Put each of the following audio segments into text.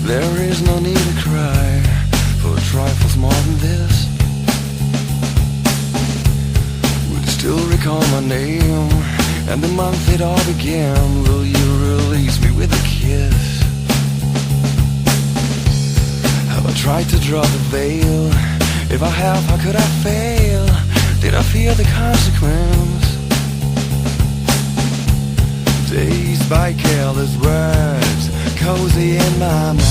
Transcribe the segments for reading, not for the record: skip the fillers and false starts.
There is no need to cry for trifles more than this. Would you still recall my name and the month it all began? Will you release me with a kiss? Have I tried to draw the veil? If I have, how could I fail? Did I fear the consequence? Dazed by careless words, cozy in my mind.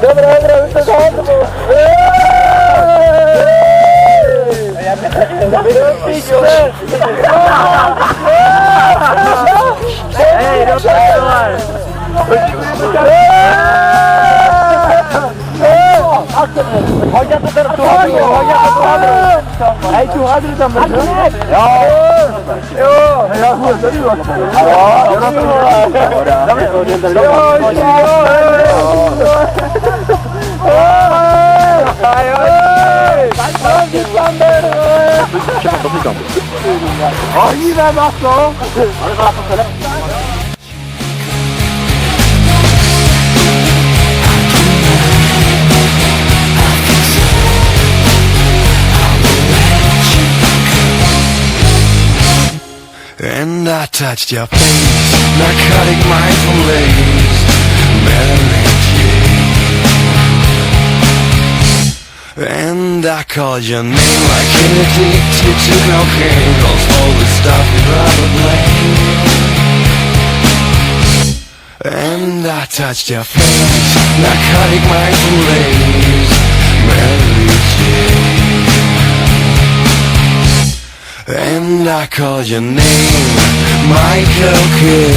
Dobra, Chodź to teraz tu Ej, tu hadry tam będzie. And I touched your face, narcotic mindful lace, Mary Jane. And I called your name like an addicted to cocaine, 'cause all this stuff is rather blame. And I touched your face, narcotic mindful lace, Mary Jane. And I call your name, Michael Kidd.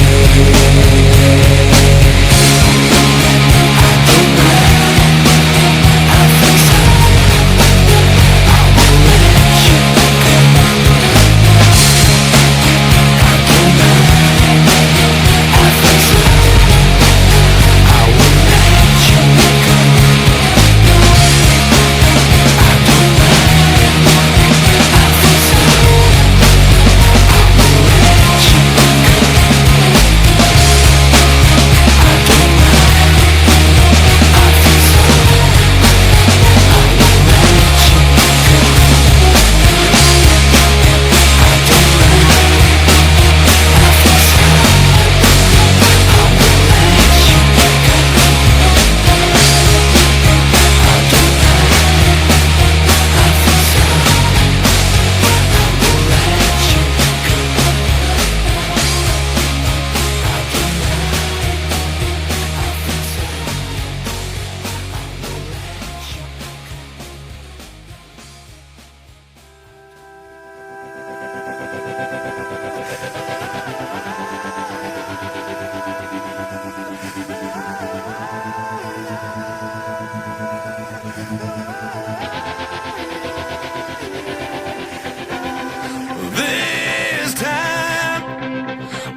This time,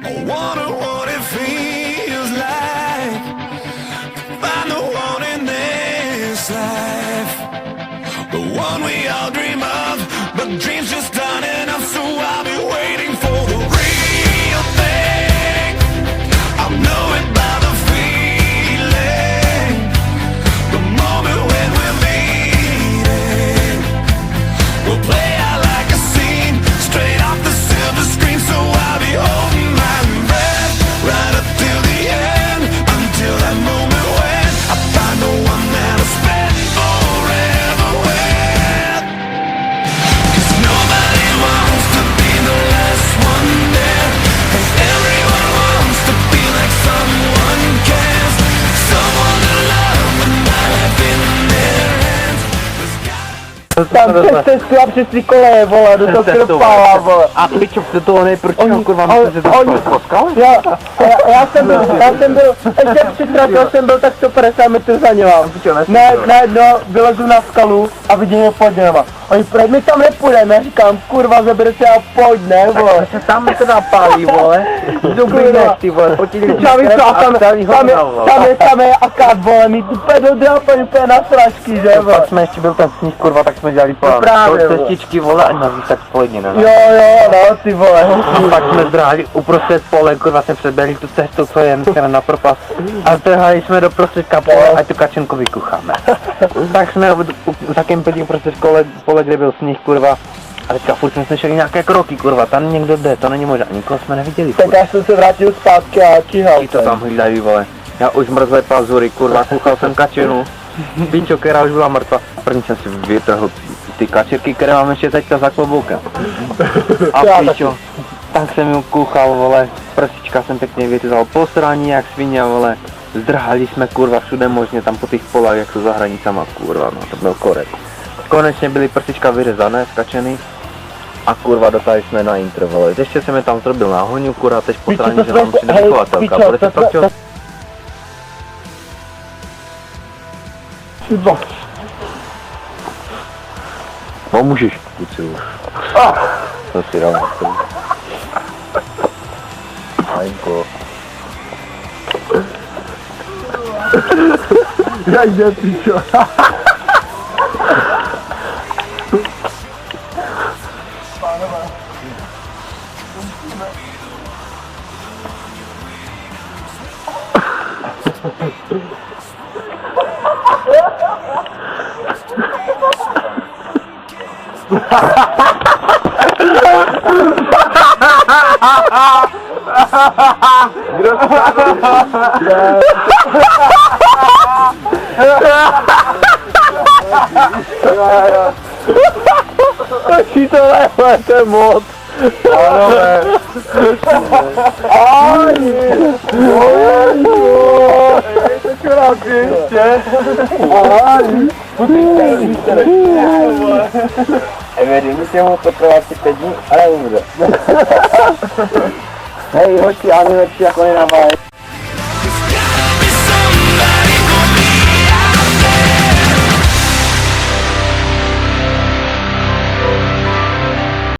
I wonder what it feels like to find the one in this life, the one we all dream of, but dreams just aren't enough, so I'll be waiting for the real thing. I'll know it by the feeling, the moment when we're meeting. We'll play out like a scene, straight off the silver screen, so I'll be holding my breath right up till the end, until that moment when I find the one that I'll spend forever with. Tam přes cestu a přes ty koleje, vole, do toho krpala, vole. A pičo, do toho nejproč, kurva, myslím, že to poskal? Já jsem byl, ještě přitratil jsem byl tak 150 metrů za něma. Najednou vylezu na skalu a vidím je pod něma. Oni prej, my tam nepůjdeme, říkám, kurva, zaberete a pojď, ne, vole. Se tam to napálí, vole. Dobrý nech, ty vole, potili tam je akát, vole, mít úplně dodrápaný, úplně na sračky, že, vole. Pak jsme ještě byl ten sníh, kurva, tak jsme dělali plán. Právě, do cestičky, vole, a nás tak společně, ne? Jo, no, ty vole. Pak jsme zdráhli uprostřed pole, kurva, jsme přeběhli tu cestu, co je na propast. A trhali jsme do prostředka pole, ať tu kačenku vykucháme. Tak jsme zakempili uprostřed pole, kde byl sníh, kurva. A teďka furt jsme slyšeli nějaké kroky, kurva, tam někdo jde, to není možné, nikoho jsme neviděli. Tak já jsem se vrátil zpátky a číhal. Ti to tam hlídají, vole. Já už mrzlé pazury, kurva, kuchal jsem kačenu. Píčo, která už byla mrtvá. První jsem si vytrhl ty kačerky, které mám ještě teďka za kloboukem. A píčo, tak jsem ju kuchal, vole. Prsička jsem pěkně vytřel po straně, jak svině, vole. Zdrhali jsme, kurva, všude možně, tam po těch polách, jak jsou za hranicama, kurva, no, to byl korek. Konečně byly prsička vyřezané, skačeny. A kurva, dotáhli jsme na intro, vole. Ještě jsem je tam zrobil na hoňu, kurva, teď po straně, že nám přijde vychovatelka. Bude se fakt čo? Pomůžeš, kuci. To si dám. Majko. Já jde, pičo. Taky to lehle, to je moc. Ano, ne. Věřím, že mu to trvá 5 dní, ale umře. Hej, hoši, já nevím, jak si jako nenaváj.